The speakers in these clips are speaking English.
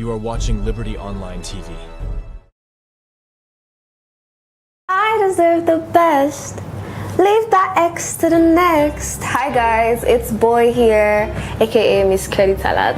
You are watching Liberty Online TV. I deserve the best. Leave that X to the next. Hi guys, it's Boy here, aka Miss Kelly Talat.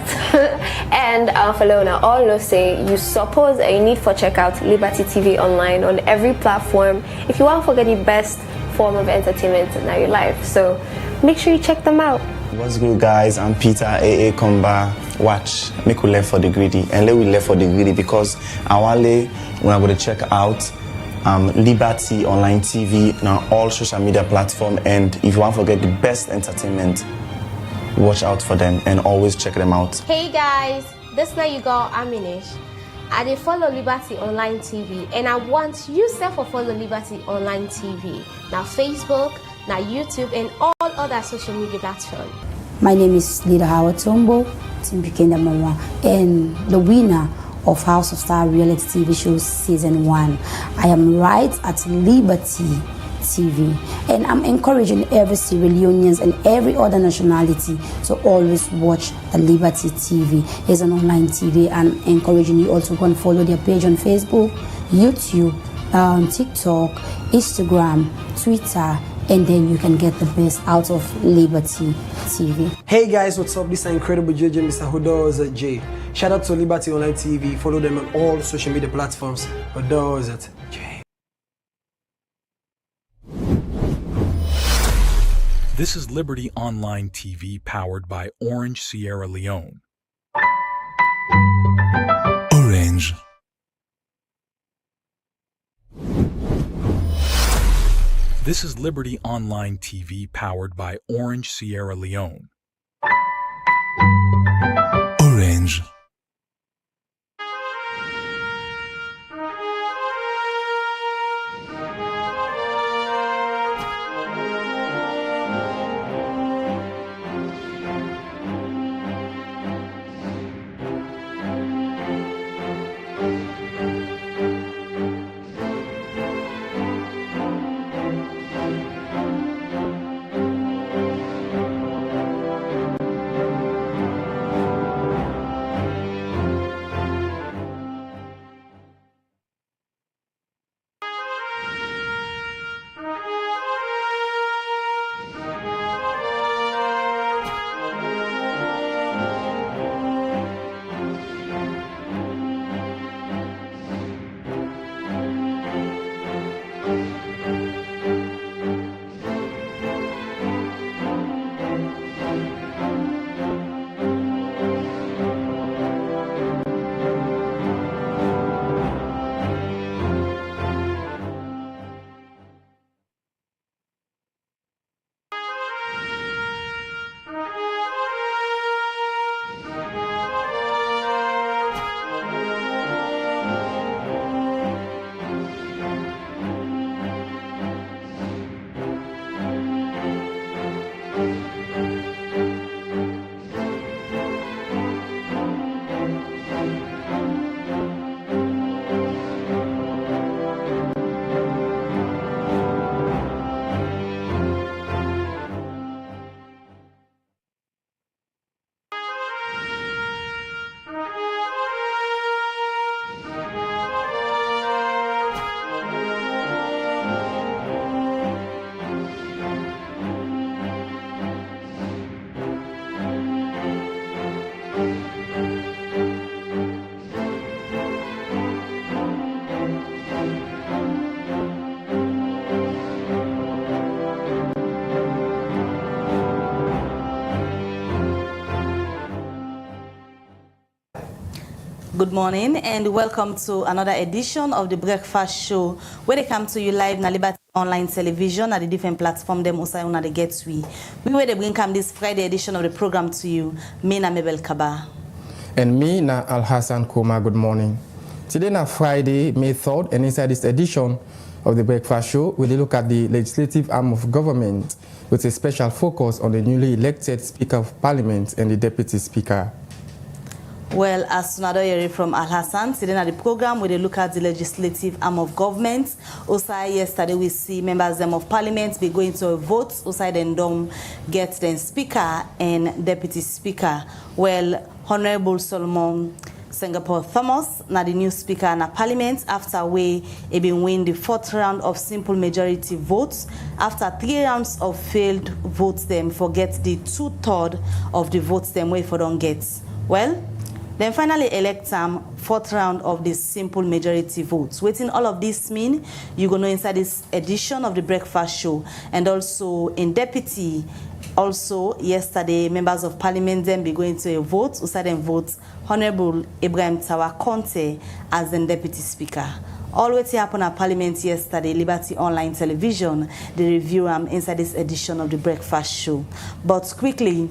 And Falona, all know say you suppose you need for check out Liberty TV Online on every platform if you want to get the best form of entertainment in your life. So make sure you check them out. What's good, guys? I'm Peter, AA Komba. Watch, make we left for the greedy, and let we left for the greedy because we're going to check out Liberty Online TV on all social media platforms. And if you want to get the best entertainment, watch out for them and always check them out. Hey guys, this night you got Aminish. I dey follow Liberty Online TV, and I want you to follow Liberty Online TV. Now Facebook, now YouTube, and all other social media platforms. My name is Leader Howard Tombo, Team Pekin #1, and the winner of House of Star reality TV show season 1. I am right at Liberty TV, and I'm encouraging every Sierra Leoneans and every other nationality to always watch the Liberty TV. It's an online TV, and I'm encouraging you also go and follow their page on Facebook, YouTube, TikTok, Instagram, Twitter, and then you can get the best out of Liberty TV. Hey guys, what's up? This is incredible JJ, Mr. Hudoz J. Shout out to Liberty Online TV. Follow them on all social media platforms. Hudoz J. This is Liberty Online TV powered by Orange Sierra Leone. Orange. This is Liberty Online TV powered by Orange Sierra Leone. Orange. Good morning and welcome to another edition of the Breakfast Show, where they come to you live na Liberty Online Television at the different platform them usai una the get we where they bring come this Friday edition of the program to you. Me na Mabel Kaba. And me na Al Hassan Koma. Good morning. Today na Friday, May 3rd, and inside this edition of the Breakfast Show, we'll look at the legislative arm of government with a special focus on the newly elected Speaker of Parliament and the Deputy Speaker. Well, as Sunado from Al Hassan, today at the program where they look at the legislative arm of government. Also, yesterday we see members of Parliament be going to a vote. Also, then don't get the Speaker and Deputy Speaker. Well, Honorable Solomon Sengehpor Thomas, na the new speaker na parliament after he been win the 4th round of simple majority votes after 3 rounds of failed votes them forget the 2/3 of the votes them way for don't get. Well, then finally elect 4th round of the simple majority votes. Waiting all of this mean, you gonna know inside this edition of the breakfast show, and also in deputy. Also, yesterday, members of parliament then be going to a vote. Usai then vote Honorable Ibrahim Tawa Conteh as the deputy speaker. All what happened at parliament yesterday, Liberty Online Television, the review inside this edition of the breakfast show. But quickly,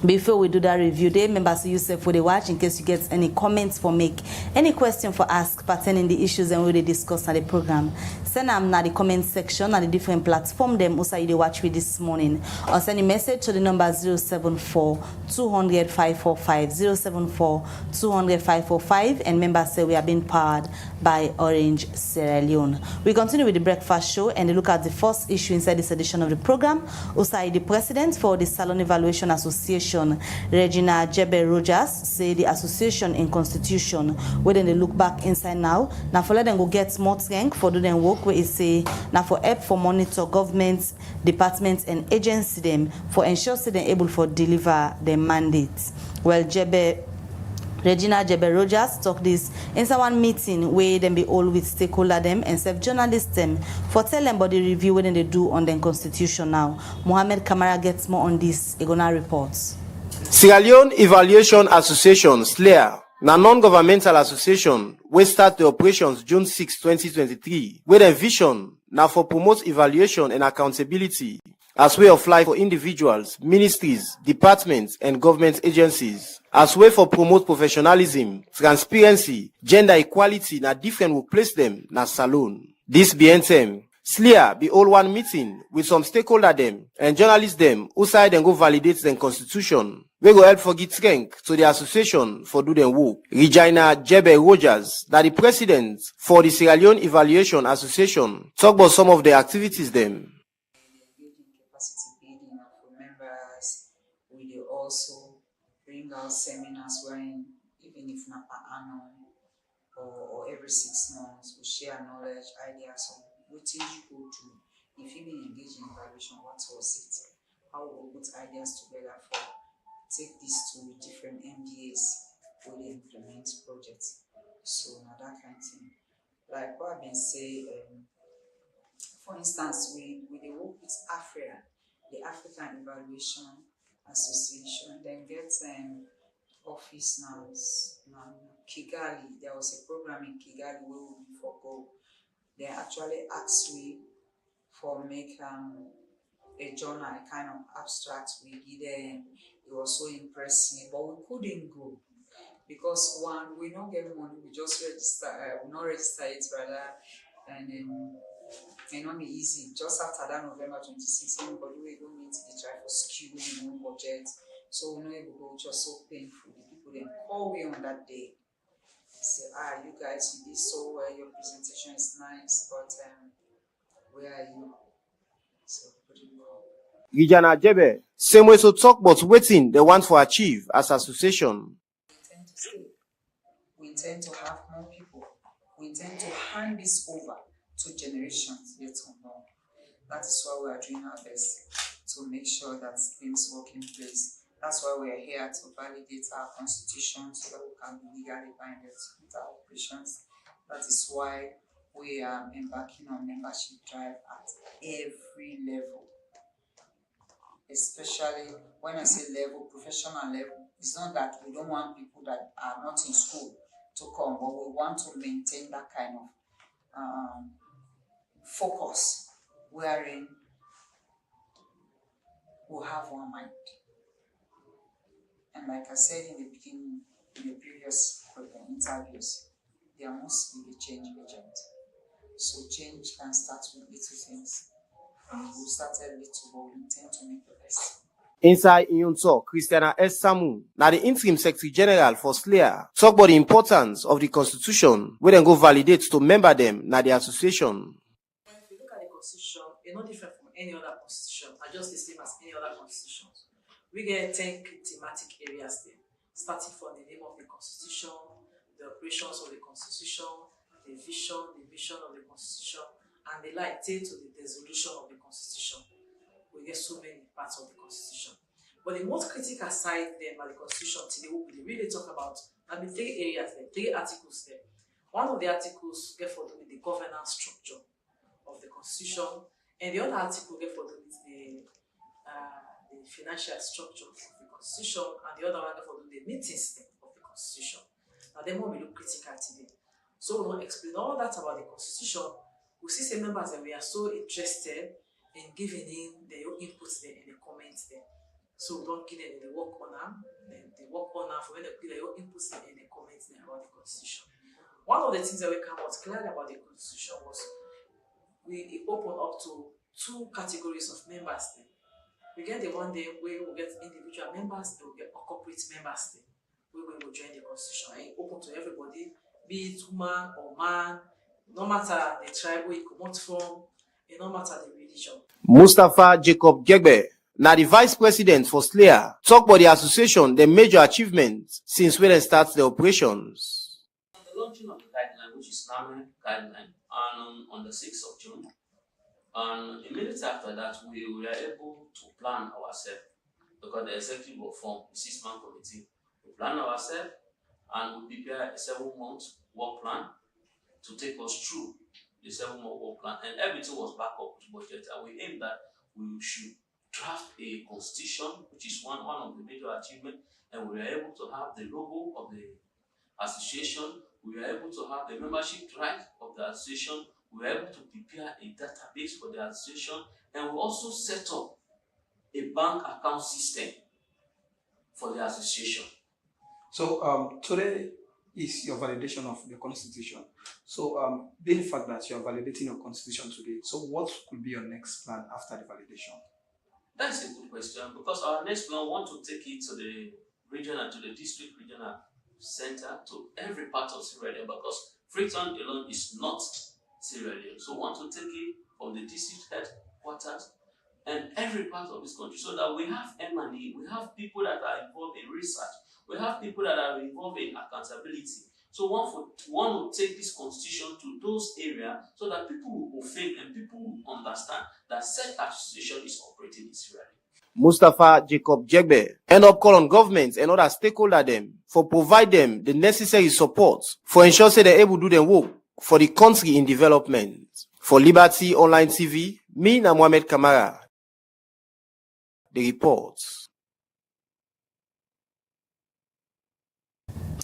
before we do that review, the members yourself for the watch in case you get any comments for make, any question for ask pertaining the issues and we discuss at the program. Send them na the comment section at the different platform them also you watch with this morning. Or send a message to the number 074-200-545, 074-200-545, and members say we are being powered by Orange Sierra Leone. We continue with the breakfast show and look at the first issue inside this edition of the program. Also, the president for the Sierra Leone Evaluation Association, Regina Jebe Rogers, say the association in constitution, where then they look back inside now for let them go get more strength for do them work where it say now for help for monitor governments, departments and agencies them for ensure say they're able for deliver their mandates. Well, Regina Jebe Rogers talk this in one meeting where them be all with stakeholder them and self journalists them for tell them about the review when they do on the constitution now. Mohammed Kamara gets more on this. Egona reports. Sierra Leone Evaluation Association (SLEA) na non-governmental association we start the operations June 6, 2023, where the vision now for promote evaluation and accountability as way of life for individuals, ministries, departments, and government agencies, as way for promote professionalism, transparency, gender equality na different workplace them na salon. This be NTM. SLEA be all one meeting with some stakeholder them and journalists them who side and go validate the constitution. We go help for get strength to the association for do them work. Regina Jebe Rogers, that the president for the Sierra Leone Evaluation Association, talk about some of the activities them. Capacity building for members. We will also bring out seminars wherein even if not per annum or every 6 months, we share knowledge, ideas on what you go to. If you been engaged in evaluation, what was it? How we put ideas together for take this to different MDAs where they implement projects. So now that kind of thing. Like what I've been saying, for instance, we work with AFREA, the African Evaluation Association, then get office now Kigali. There was a program in Kigali where we forgo. They actually asked me for make a journal, a kind of abstract we give them. It was so impressive, but we couldn't go because one, we don't get money, we just register, we not register it rather, and then it not be easy. Just after that November 26th, anybody we don't need to try for skill, no budget, so we not able to go, just so painful. The people then call me on that day. Say, you guys, you did so well, your presentation is nice, but where are you? So, pretty well. Regina Jebe, same way so talk about waiting they want to achieve as association. We intend to stay. We intend to have more people. We intend to hand this over to generations yet unknown. That is why we are doing our best to make sure that things work in place. That's why we are here to validate our constitution so that we can be legally binded with our operations. That is why we are embarking on membership drive at every level. Especially when I say level, professional level, it's not that we don't want people that are not in school to come, but we want to maintain that kind of focus wherein we have one mind. And like I said in the beginning, in the previous interviews, there must be a change agent. So change can start with little things. We started little, but we intend to make the best. Inside in talk, Christiana S. Samu, now the interim secretary general for SLEA, talk about the importance of the constitution, where then go validate to member them now the association. If you look at the constitution, it's not different from any other constitution, and just the same as any other constitutions. We get 10 thematic areas there, starting from the name of the constitution, the operations of the constitution, the vision, the mission of the constitution, and the like, till to the dissolution of the constitution. We get so many parts of the constitution. But the most critical side then by the constitution today, we really talk about, I mean, 3 areas there, 3 articles there. One of the articles get for do with the governance structure of the constitution, and the other article get for do with the financial structure of the constitution, and the other one get for do with the meetings of the constitution. Now, them one we look critical today. So we will explain all that about the constitution. We see some members that we are so interested in giving in their inputs there and the comments there. So we don't give them the work on them, the work on them for when they give their inputs there and the comments there about the constitution. One of the things that we came out clearly about the constitution was we open up to 2 categories of members there. We get the one day where we get individual members, and we get corporate members there, where we will join the constitution and open to everybody, be it woman or man, no matter the tribe where you come out from, and no matter the religion. Mustafa Jacob Gegbe, now the vice president for SLEA, talk about the association, the major achievements since when they start the operations. The launching of the guideline, which is NAME guideline, and on the 6th of June, and immediately after that, we were able to plan ourselves because the executive will form a 6-man committee. We plan ourselves and we prepare a 7-month work plan to take us through the 7-month work plan, and everything was back up to budget, and we aimed that we should draft a constitution, which is one of the major achievements, and we were able to have the logo of the association, we were able to have the membership right of the association, we were able to prepare a database for the association, and we also set up a bank account system for the association. So today is your validation of the constitution. So being the fact that you are validating your constitution today, so what could be your next plan after the validation? That's a good question, because our next plan, we want to take it to the regional, to the district regional center, to every part of Sierra Leone, because Freetown alone is not Sierra Leone. So we want to take it from the district headquarters and every part of this country, so that we have M&E, we have people that are involved in research, we have people that are involved in accountability. So one will take this constitution to those areas so that people will feel and people will understand that said association is operating in Sierra Leone. Mustafa Jacob Jegbe end up call on governments and other stakeholders them for provide them the necessary support for ensure say they're able to do their work for the country in development. For Liberty Online TV, me na Mohamed Kamara. The reports.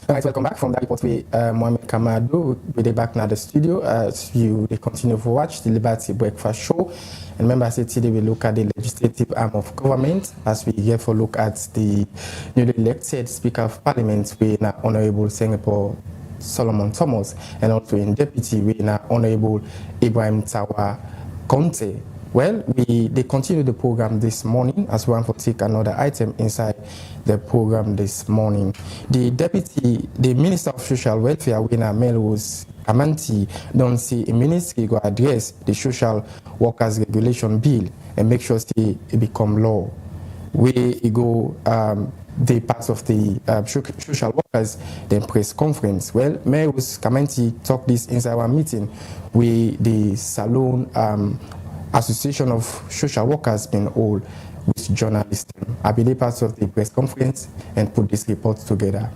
All right, welcome back from that report with Mohamed Kamado. We're back now at the studio as they continue to watch the Liberty Breakfast Show. And remember, I said today we look at the legislative arm of government as we therefore look at the newly elected Speaker of Parliament, with Honorable Sengehpor Solomon Thomas, and also in deputy with Honorable Ibrahim Tawa Conteh. Well, they continue the program this morning as we want to take another item inside the program this morning. The Minister of Social Welfare, Wina Melrose Amanti, don't see a ministry go address the Social Workers Regulation Bill and make sure it become law. We go the parts of the social workers then press conference. Well, Melrose Amanti talked this inside our meeting with the Salon Association of Social Workers been all with journalists. I believe parts of the press conference and put this report together.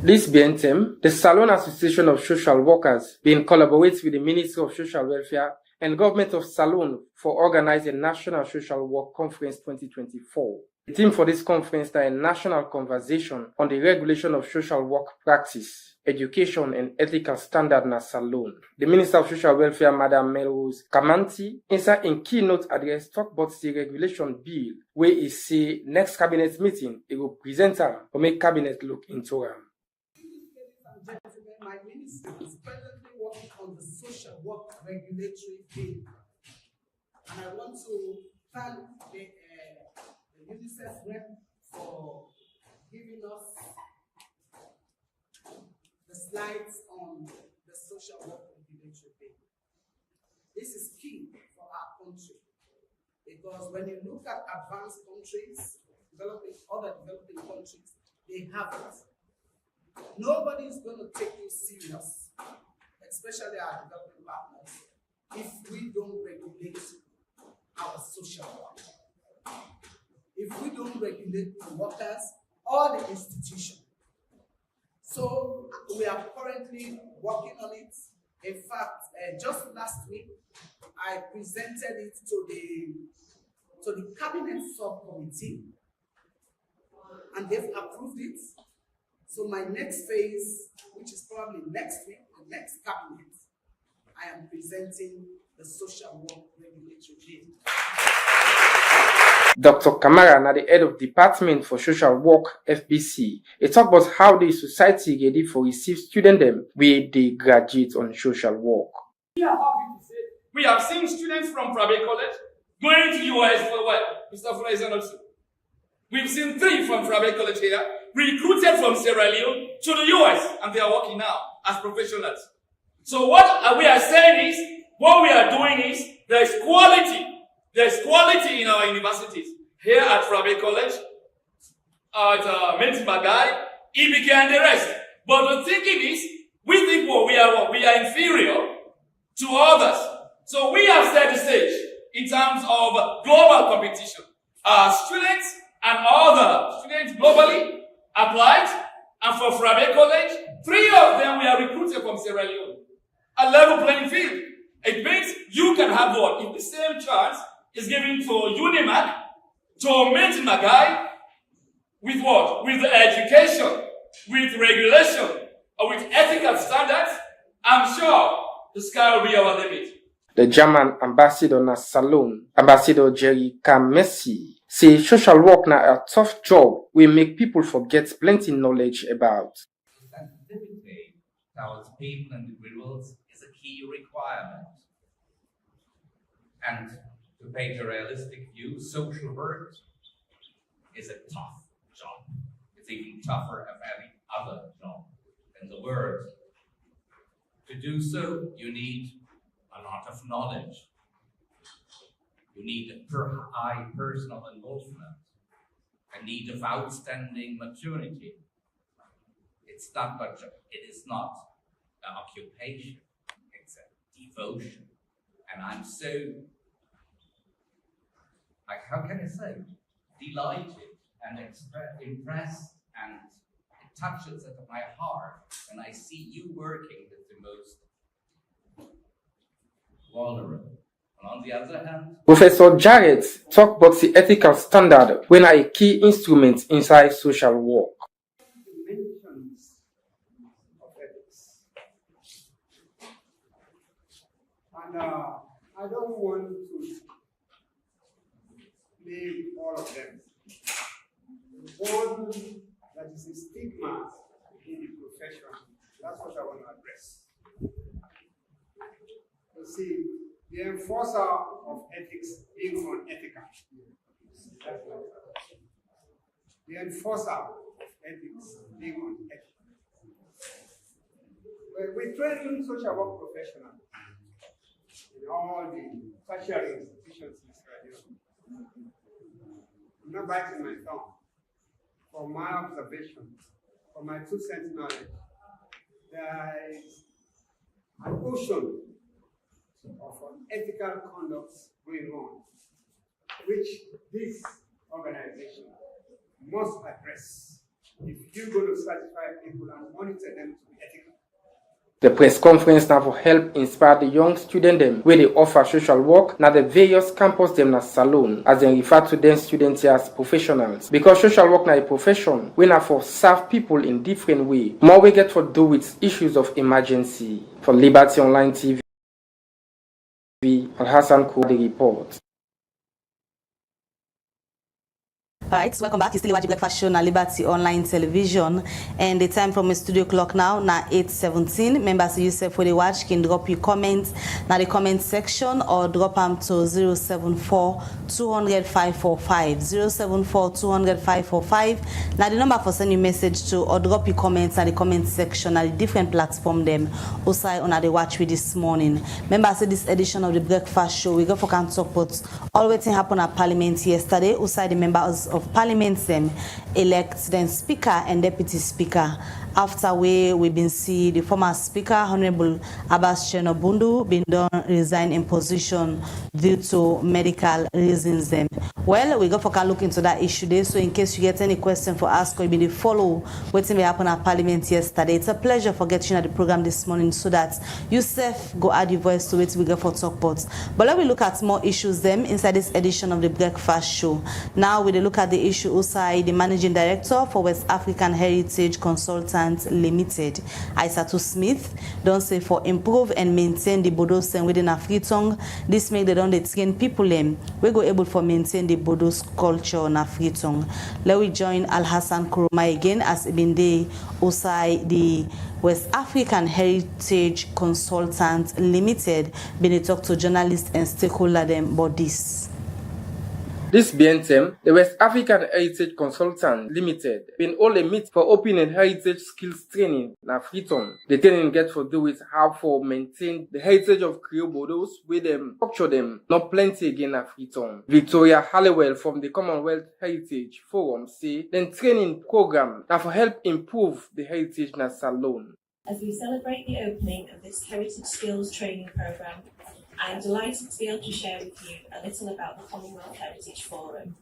This BNTM, the Salon Association of Social Workers, been collaborates with the Ministry of Social Welfare and Government of Salon for organizing a National Social Work Conference 2024. The theme for this conference is a national conversation on the regulation of social work practice, education and ethical standard na Salon. The Minister of Social Welfare, Madam Melrose Amanti, inside in keynote address talk about the regulation bill, where he say next cabinet meeting, it will present her to make cabinet look into her. My ministry is presently working on the social work regulatory bill, and I want to thank the UNICEF rep for giving us the slides on the social work regulatory bill. This is key for our country, because when you look at advanced countries, other developing countries, they have it. Nobody is going to take you serious, especially our development partners, if we don't regulate our social work. If we don't regulate the workers or the institution. So we are currently working on it. In fact, just last week, I presented it to the cabinet subcommittee, and they've approved it. So my next phase, which is probably next week, the next cabinet, I am presenting the social work regulatory bill. Dr. Kamara, na the head of Department for Social Work, FBC, he talk about how the society ready for receive student them where they graduate on social work. We are happy to say we have seen students from Frabe College going to US for what? Mr. Fraser also. We've seen 3 from Frabe College here, recruited from Sierra Leone to the US, and they are working now as professionals. So what we are saying is, what we are doing is, there is quality. There's quality in our universities. Here at Frabe College, at Magai, EBK and the rest. But the thinking is, we think we are inferior to others. So we have set the stage in terms of global competition. Our students and other students globally applied, and for Frabe College, 3 of them were recruited from Sierra Leone. A level playing field. It means you can have what? If the same chance is given to Unimac, to Magai, with what? With education, with regulation, or with ethical standards, I'm sure the sky will be our limit. The German ambassador na Salon, Ambassador Jerry Kamesi, say social work na a tough job will make people forget plenty knowledge about. Sensitivity towards people and individuals is a key requirement. And to take a realistic view, social work is a tough job. It's even tougher than any other job in the world. To do so, you need a lot of knowledge. You need a high personal involvement, a need of outstanding maturity. It's not but it is not an occupation, it's a devotion. And I'm so, like, how can I say, delighted and impressed, and it touches at my heart when I see you working with the most vulnerable. And on the other hand, Professor Jarrett talk about the ethical standard when a key instrument inside social work. Dimensions of ethics. And I don't want to name all of them. The one that is a stigma in the profession, that's what I want to address. You see, the enforcer of ethics being unethical. The enforcer of ethics being unethical. We train social work professionals in all the tertiary institutions in Sierra Leone. I'm not biting my tongue. From my observation, from my 2 cents knowledge, there is an ocean of unethical conduct going on, which this organization must address if you're going to certify people and monitor them to be ethical. The press conference now for help inspire the young students them where they offer social work na the various campus them na Salon, as they refer to them students as professionals. Because social work na a profession we na for serve people in different way. More we get to do with issues of emergency. For Liberty Online TV, Al-Hassan Kou, the report. Alright, welcome back. It's still watching Breakfast Show na Liberty Online Television, and the time from the studio clock now na 8:17. Members yourself where they watch can drop your comments na the comment section or drop them to 074 200 545 074 200 545. Now the number for sending message to or drop your comments na the comment section na the different platform them also on the watch with this morning. Members, this edition of the Breakfast Show we go for can support all waiting happened at Parliament yesterday. Also the members of Parliament them elect then Speaker and Deputy Speaker after we've been see the former speaker, Honorable Abbas Chenobundu, been done resign in position due to medical reasons them. Well, we go for a look into that issue there, so in case you get any question for us, or be follow what happened at Parliament yesterday. It's a pleasure for getting you at the program this morning so that you self go add your voice to it we go for talk pots. But let me look at more issues them inside this edition of the Breakfast Show. Now we look at the issue Usai, the managing director for West African Heritage Consultants Limited, Isatu Smith, don't say for improve and maintain the Bodos within a Freetown. This make they don't train people them. We go able for maintain the Bodos culture na Freetown. Let we join Al Hassan Kuruma again as Ibinde Usai the West African Heritage Consultants Limited been talk to journalists and stakeholder them about this. This BNTM, the West African Heritage Consultant Limited, been all a meet for open and heritage skills training na Freetown. The training get for do with how for maintain the heritage of Creole Bodos with them, structure them, not plenty again na Freetown. Victoria Halliwell from the Commonwealth Heritage Forum say then training program now for help improve the heritage na Salone. As we celebrate the opening of this Heritage Skills Training Programme, I am delighted to be able to share with you a little about the Commonwealth Heritage Forum.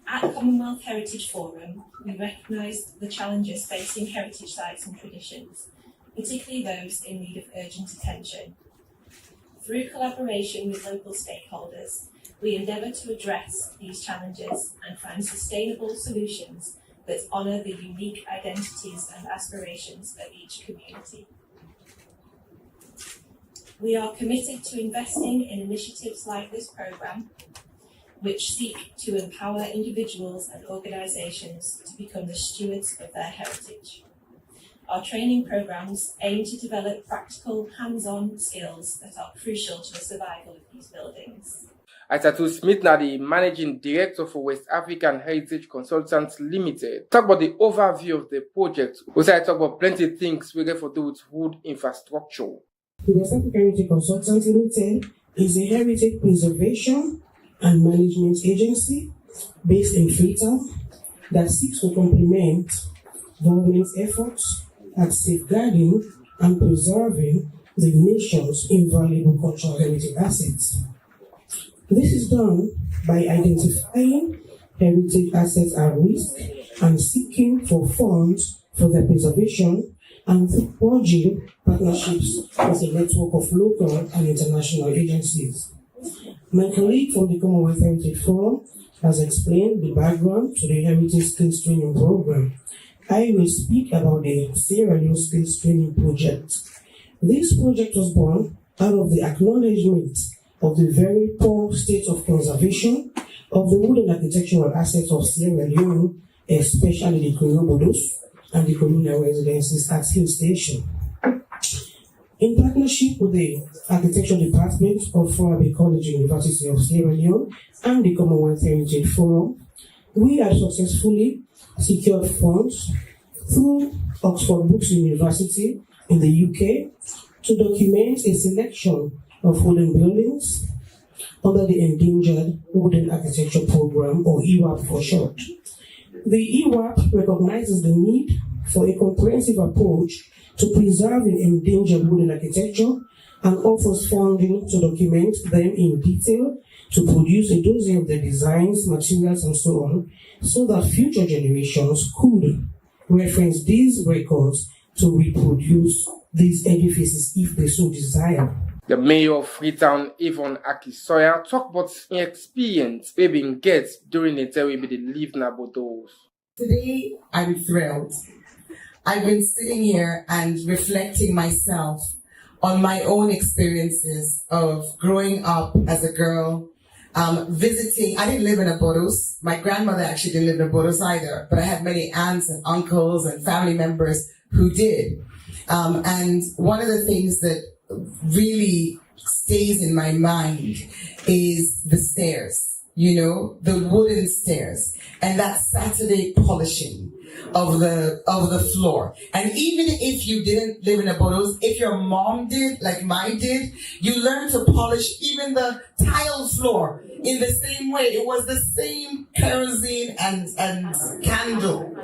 At the Commonwealth Heritage Forum, we recognise the challenges facing heritage sites and traditions, particularly those in need of urgent attention. Through collaboration with local stakeholders, we endeavour to address these challenges and find sustainable solutions that honour the unique identities and aspirations of each community. We are committed to investing in initiatives like this programme, which seek to empower individuals and organisations to become the stewards of their heritage. Our training programmes aim to develop practical, hands-on skills that are crucial to the survival of these buildings. Isatu Smith, now the managing director for West African Heritage Consultants Limited, talk about the overview of the project. Also, I talk about plenty of things we get for do with wood infrastructure. The West African Heritage Consultants Limited is a heritage preservation and management agency based in Freetown that seeks to complement government's efforts at safeguarding and preserving the nation's invaluable cultural heritage assets. This is done by identifying heritage assets at risk and seeking for funds for their preservation and forging partnerships with a network of local and international agencies. My colleague from the Commonwealth Heritage Forum has explained the background to the Heritage Skills Training Program. I will speak about the Sierra Leone Skills Training Project. This project was born out of the acknowledgement of the very poor state of conservation of the wooden architectural assets of Sierra Leone, especially the Creole Bodos and the communal residences at Hill Station. In partnership with the Architecture Department of Freetown College University of Sierra Leone and the Commonwealth Heritage Forum, we have successfully secured funds through Oxford Brookes University in the UK to document a selection of wooden buildings under the Endangered Wooden Architecture Program, or EWAP for short. The EWAP recognizes the need for a comprehensive approach to preserving endangered wooden architecture and offers funding to document them in detail, to produce a dossier of the designs, materials, and so on, so that future generations could reference these records to reproduce these edifices if they so desire. The mayor of Freetown, Yvonne Akisoya, talk about an experience we been get during the time we been live na Bodos. Today, I'm thrilled. I've been sitting here and reflecting myself on my own experiences of growing up as a girl, visiting. I didn't live in a Bodos. My grandmother actually didn't live in a Bodos either, but I had many aunts and uncles and family members who did. And one of the things that really stays in my mind is the stairs, you know, the wooden stairs, and that Saturday polishing of the floor. And even if you didn't live in a Bodos, if your mom did, like mine did, you learned to polish even the tile floor in the same way. It was the same kerosene and candle.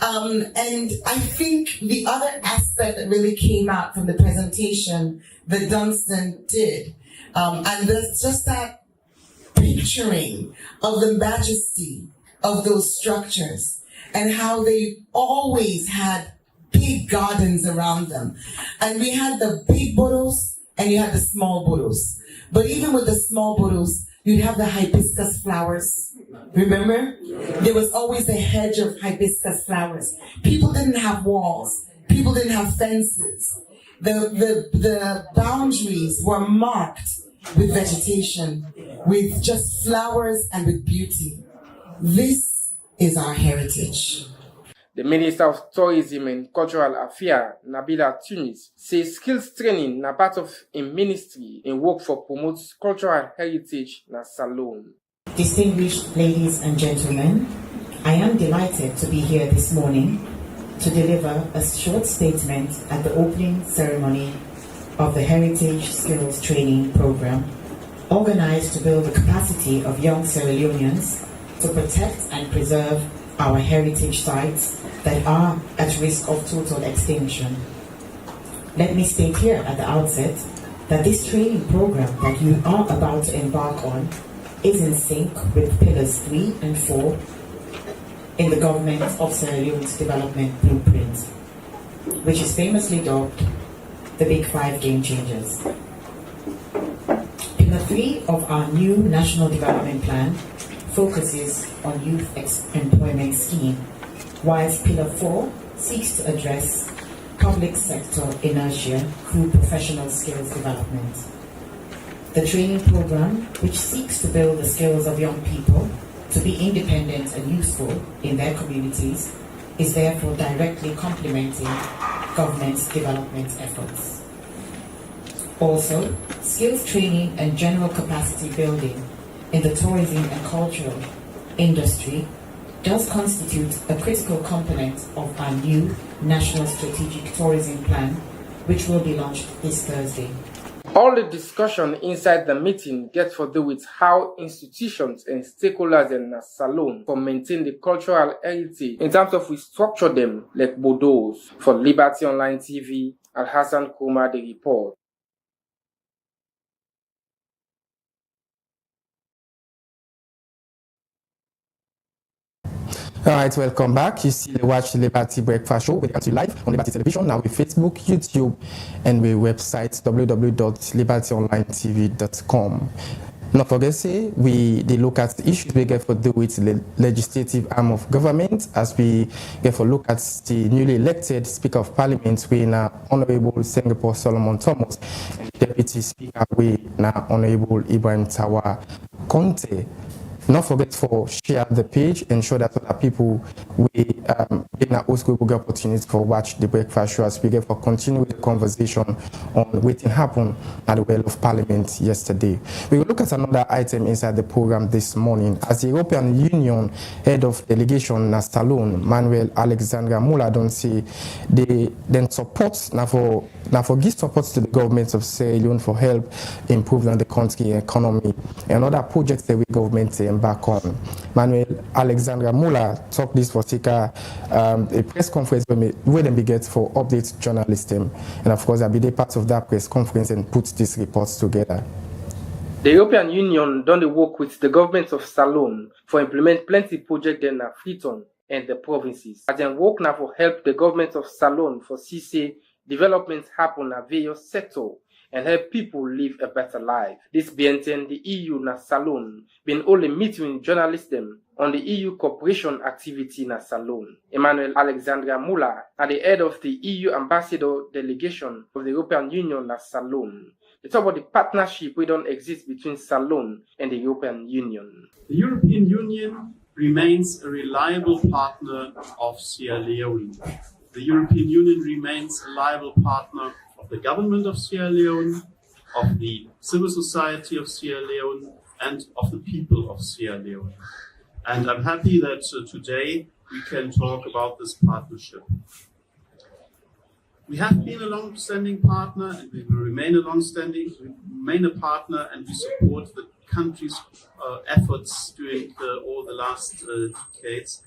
And I think the other aspect that really came out from the presentation that Dunstan did, and there's just that picturing of the majesty of those structures and how they always had big gardens around them. And we had the big boros and you had the small boros. But even with the small boros, you'd have the hibiscus flowers. Remember? There was always a hedge of hibiscus flowers. People didn't have walls. People didn't have fences. The boundaries were marked with vegetation, with just flowers and with beauty. This is our heritage. The Minister of Tourism and Cultural Affairs, Nabila Tunis, says skills training na part of a ministry in work for promotes cultural heritage na Salone. Distinguished ladies and gentlemen, I am delighted to be here this morning to deliver a short statement at the opening ceremony of the Heritage Skills Training Program, organized to build the capacity of young Sierra Leoneans to protect and preserve our heritage sites that are at risk of total extinction. Let me state here at the outset that this training program that you are about to embark on is in sync with pillars 3 and 4 in the government of Sierra Leone's development blueprint, which is famously dubbed the Big 5 Game Changers. Pillar 3 of our new National Development Plan focuses on youth employment scheme, whilst Pillar 4 seeks to address public sector inertia through professional skills development. The training program, which seeks to build the skills of young people to be independent and useful in their communities, is therefore directly complementing government's development efforts. Also, skills training and general capacity building in the tourism and cultural industry does constitute a critical component of our new National Strategic Tourism Plan, which will be launched this Thursday. All the discussion inside the meeting gets to do with how institutions and stakeholders in Salone can maintain the cultural heritage in terms of we structure them like Bordeaux. For Liberty Online TV, Al-Hassan Kouma, the report. All right, welcome back. You see the Watch Liberty Breakfast Show. We come to you live on Liberty Television, now with Facebook, YouTube, and the website www.libertyonlinetv.com. Not forget, they look at the issues we get for do with the legislative arm of government, as we get for look at the newly elected Speaker of Parliament, we now Honorable Sengehpor Solomon Thomas, and Deputy Speaker, we now Honorable Ibrahim Tawa Conteh. Not forget to share the page and show that other people we also get opportunity for watch the breakfast show as we get for continue the conversation on what happened at the Well of Parliament yesterday. We will look at another item inside the program this morning as the European Union head of delegation na Salone, Manuel Alexandra Mula, don't say they then support now for give support to the government of Sierra Leone for help improving the country economy and other projects that we government back on. Manuel Alexandra Mula talked this for a press conference where they get for update journalists, and of course I'll be part of that press conference and put these reports together. The European Union done the work with the government of Salone for implement plenty projects in Freetown and the provinces. As they work now for help the government of Salone for CC development happen at various sectors and help people live a better life. This being the EU na Salone been only meeting with journalists on the EU cooperation activity na Salone. Emmanuel Alexandra Mula are the head of the EU ambassador delegation of the European Union na Salone. They talk about the partnership we don't exist between Salone and the European Union. The European Union remains a reliable partner of Sierra Leone. The European Union remains a reliable partner of the government of Sierra Leone, of the civil society of Sierra Leone, and of the people of Sierra Leone. And I'm happy that today we can talk about this partnership. We have been a long-standing partner, and we will remain a partner, and we support the country's efforts during all the last decades.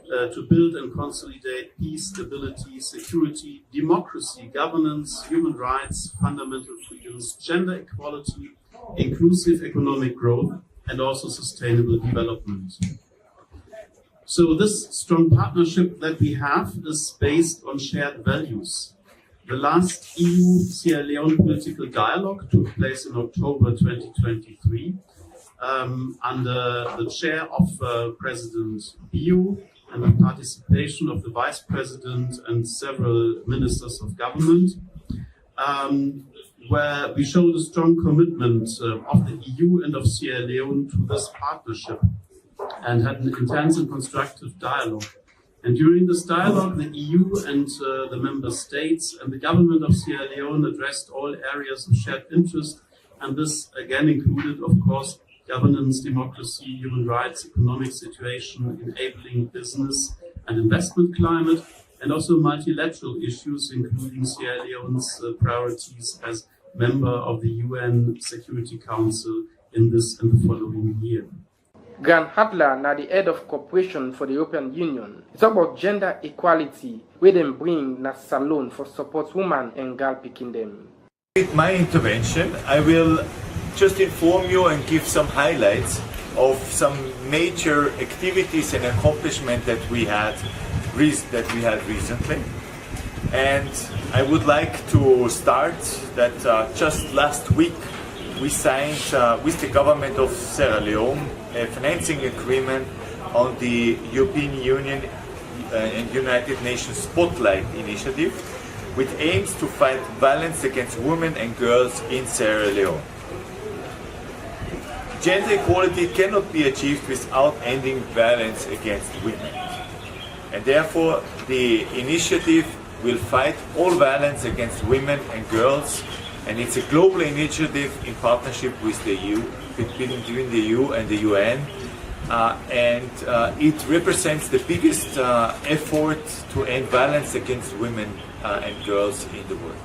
to build and consolidate peace, stability, security, democracy, governance, human rights, fundamental freedoms, gender equality, inclusive economic growth, and also sustainable development. So this strong partnership that we have is based on shared values. The last EU-Sierra Leone political dialogue took place in October 2023 under the chair of President Bio and the participation of the Vice President and several ministers of government, where we showed a strong commitment of the EU and of Sierra Leone to this partnership and had an intense and constructive dialogue. And during this dialogue, the EU and the member states and the government of Sierra Leone addressed all areas of shared interest, and this again included, of course, governance, democracy, human rights, economic situation, enabling business and investment climate, and also multilateral issues, including Sierra Leone's priorities as member of the UN Security Council in this and the following year. Grant Hadler, now the head of cooperation for the European Union, it's about gender equality, where they bring na salon for support women and girl picking them. With my intervention, I will just inform you and give some highlights of some major activities and accomplishments that we had recently. And I would like to start that just last week we signed with the government of Sierra Leone a financing agreement on the European Union and United Nations Spotlight Initiative, which aims to fight violence against women and girls in Sierra Leone. Gender equality cannot be achieved without ending violence against women. And therefore, the initiative will fight all violence against women and girls, and it's a global initiative in partnership with the EU, between the EU and the UN, and it represents the biggest effort to end violence against women and girls in the world.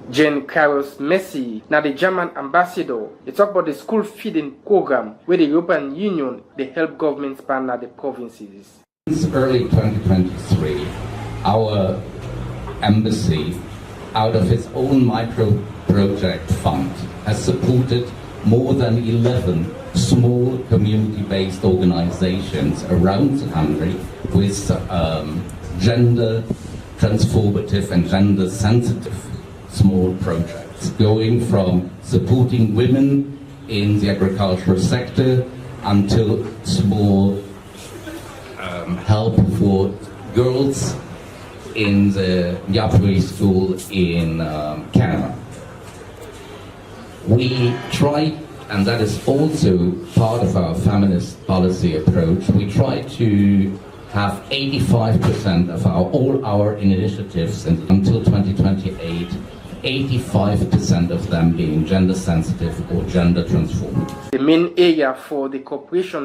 Jane Carlos Messi, now the German ambassador, they talk about the school feeding program where the European Union they help governments partner the provinces. Since early 2023, our embassy, out of its own micro project fund, has supported more than 11 small community-based organizations around the country with gender transformative and gender sensitive small projects, going from supporting women in the agricultural sector until small help for girls in the Yapuri school in Canada. We try, and that is also part of our feminist policy approach, we try to have 85% of all our initiatives until 2028, 85% of them being gender sensitive or gender transformative. The main area for the cooperation